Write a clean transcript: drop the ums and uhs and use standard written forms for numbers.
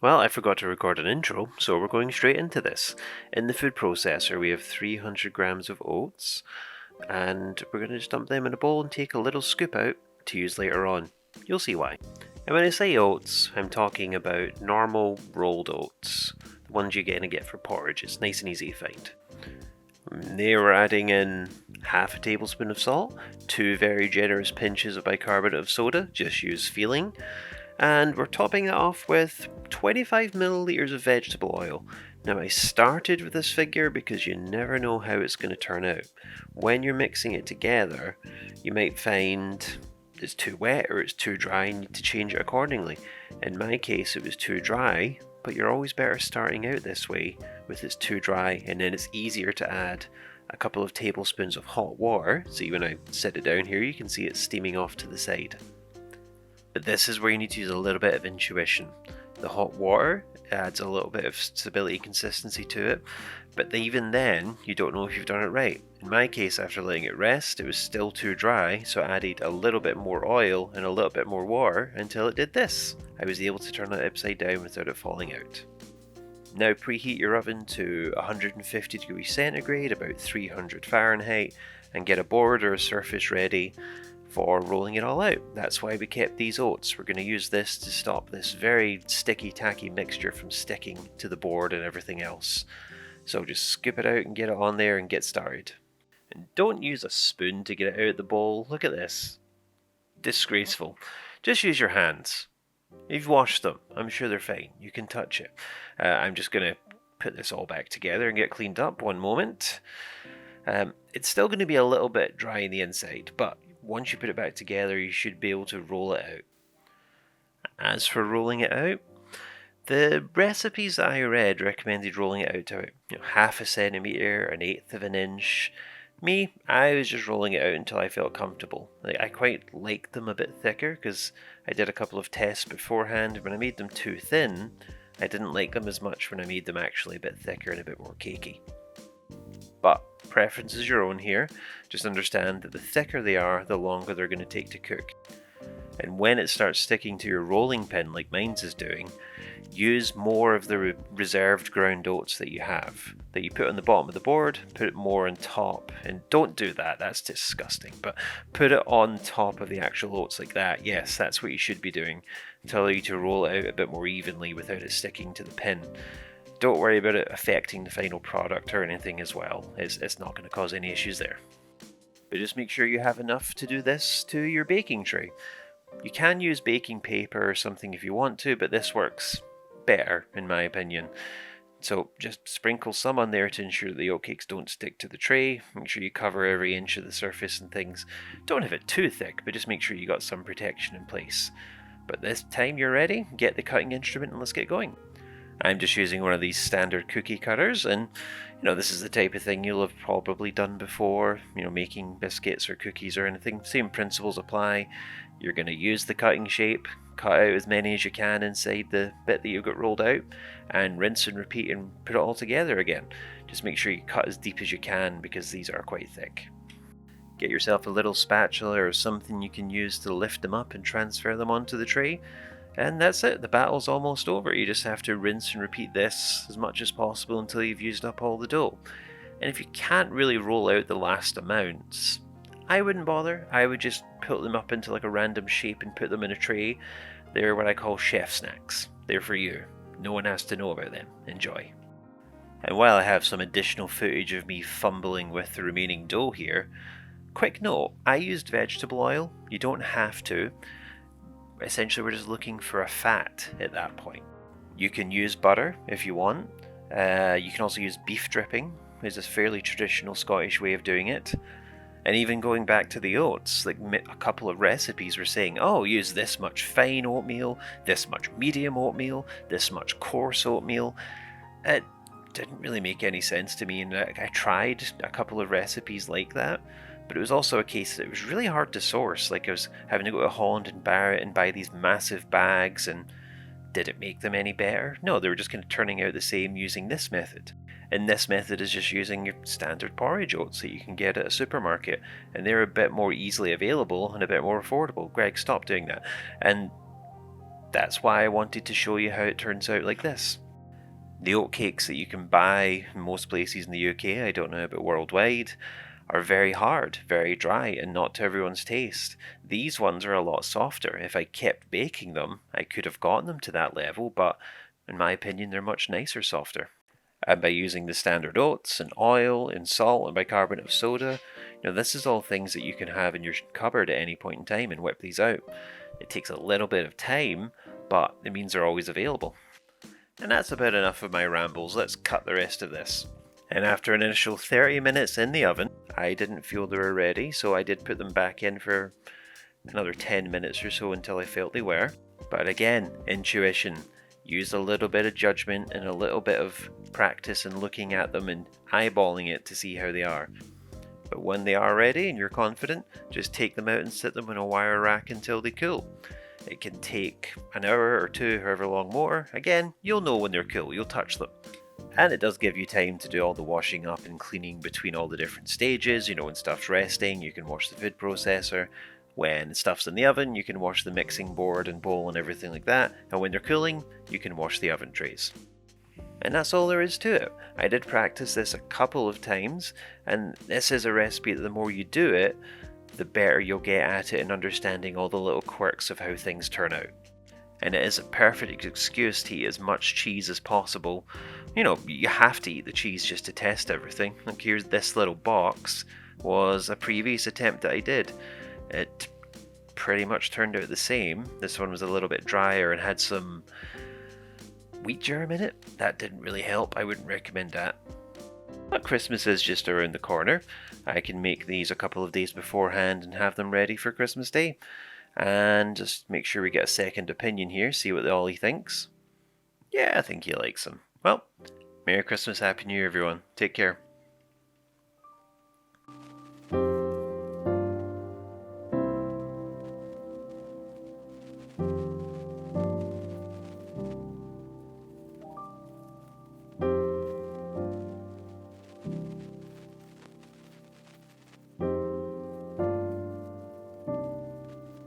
Well, I forgot to record an intro, so we're going straight into this. In the food processor, we have 300 grams of oats, and we're going to just dump them in a bowl and take a little scoop out to use later on. You'll see why. And when I say oats, I'm talking about normal rolled oats, the ones you're going to get for porridge. It's nice and easy to find. There we're adding in half a tablespoon of salt, 2 very generous pinches of bicarbonate of soda, just use feeling, and we're topping that off with 25 milliliters of vegetable oil. Now I started with this figure because you never know how it's going to turn out. When you're mixing it together, you might find it's too wet or it's too dry and you need to change it accordingly. In my case it was too dry, but you're always better starting out this way with it's too dry, and then it's easier to add a couple of tablespoons of hot water. See, when I set it down here you can see it steaming off to the side. But this is where you need to use a little bit of intuition. The hot water adds a little bit of stability and consistency to it, but even then, you don't know if you've done it right. In my case, after letting it rest, it was still too dry, so I added a little bit more oil and a little bit more water until it did this. I was able to turn it upside down without it falling out. Now preheat your oven to 150 degrees centigrade, about 300 Fahrenheit, and get a board or a surface ready for rolling it all out. That's why we kept these oats. We're going to use this to stop this very sticky tacky mixture from sticking to the board and everything else. So just scoop it out and get it on there and get started. And don't use a spoon to get it out of the bowl. Look at this. Disgraceful. Just use your hands. You've washed them. I'm sure they're fine. You can touch it. I'm just going to put this all back together and get cleaned up. One moment. It's still going to be a little bit dry in the inside, but once you put it back together, you should be able to roll it out. As for rolling it out, the recipes that I read recommended rolling it out to half a centimetre, an eighth of an inch. Me, I was just rolling it out until I felt comfortable. I quite liked them a bit thicker because I did a couple of tests beforehand. When I made them too thin, I didn't like them as much when I made them actually a bit thicker and a bit more cakey. But preference is your own here. Just understand that the thicker they are, the longer they're going to take to cook. And when it starts sticking to your rolling pin like mine's is doing, use more of the reserved ground oats that you have, that you put on the bottom of the board, put it more on top. And don't do that, that's disgusting, but put it on top of the actual oats like that. Yes, that's what you should be doing to allow you to roll it out a bit more evenly without it sticking to the pin. Don't worry about it affecting the final product or anything as well. It's not going to cause any issues there. But just make sure you have enough to do this to your baking tray. You can use baking paper or something if you want to, but this works better in my opinion. So just sprinkle some on there to ensure that the oatcakes don't stick to the tray. Make sure you cover every inch of the surface and things. Don't have it too thick, but just make sure you got some protection in place. But this time you're ready, get the cutting instrument and let's get going. I'm just using one of these standard cookie cutters, and this is the type of thing you'll have probably done before, making biscuits or cookies or anything. Same principles apply. You're going to use the cutting shape, cut out as many as you can inside the bit that you've got rolled out, and rinse and repeat and put it all together again. Just make sure you cut as deep as you can because these are quite thick. Get yourself a little spatula or something you can use to lift them up and transfer them onto the tray. And that's it, the battle's almost over. You just have to rinse and repeat this as much as possible until you've used up all the dough. And if you can't really roll out the last amounts, I wouldn't bother. I would just put them up into like a random shape and put them in a tray. They're what I call chef snacks. They're for you. No one has to know about them. Enjoy. And while I have some additional footage of me fumbling with the remaining dough here, quick note, I used vegetable oil. You don't have to. Essentially, we're just looking for a fat at that point. You can use butter if you want. You can also use beef dripping, which is a fairly traditional Scottish way of doing it. And even going back to the oats, like a couple of recipes were saying, oh, use this much fine oatmeal, this much medium oatmeal, this much coarse oatmeal. It didn't really make any sense to me, and I tried a couple of recipes like that. But it was also a case that it was really hard to source. Like I was having to go to Holland and Barrett and buy these massive bags, and did it make them any better? No, they were just kind of turning out the same using this method. And this method is just using your standard porridge oats that you can get at a supermarket, and they're a bit more easily available and a bit more affordable. Greg, stop doing that. And That's why I wanted to show you how it turns out like this. The oatcakes that you can buy in most places in the UK, I don't know about worldwide, are very hard, very dry, and not to everyone's taste. These ones are a lot softer. If I kept baking them, I could have gotten them to that level, but in my opinion, they're much nicer, softer. And by using the standard oats and oil and salt and bicarbonate of soda, this is all things that you can have in your cupboard at any point in time and whip these out. It takes a little bit of time, but it means they're always available. And that's about enough of my rambles. Let's cut the rest of this. And after an initial 30 minutes in the oven, I didn't feel they were ready, so I did put them back in for another 10 minutes or so until I felt they were. But again, intuition. Use a little bit of judgment and a little bit of practice and looking at them and eyeballing it to see how they are. But when they are ready and you're confident, just take them out and sit them in a wire rack until they cool. It can take an hour or two, however long more. Again, you'll know when they're cool, you'll touch them. And it does give you time to do all the washing up and cleaning between all the different stages. When stuff's resting, you can wash the food processor. When stuff's in the oven, you can wash the mixing board and bowl and everything like that. And when they're cooling, you can wash the oven trays. And that's all there is to it. I did practice this a couple of times, and this is a recipe that the more you do it, the better you'll get at it and understanding all the little quirks of how things turn out. And it is a perfect excuse to eat as much cheese as possible. You have to eat the cheese just to test everything. Like here's this little box was a previous attempt that I did. It pretty much turned out the same. This one was a little bit drier and had some wheat germ in it. That didn't really help. I wouldn't recommend that. But Christmas is just around the corner. I can make these a couple of days beforehand and have them ready for Christmas Day. And just make sure we get a second opinion here, see what Ollie thinks. Yeah, I think he likes them. Well, Merry Christmas, Happy New Year, everyone. Take care.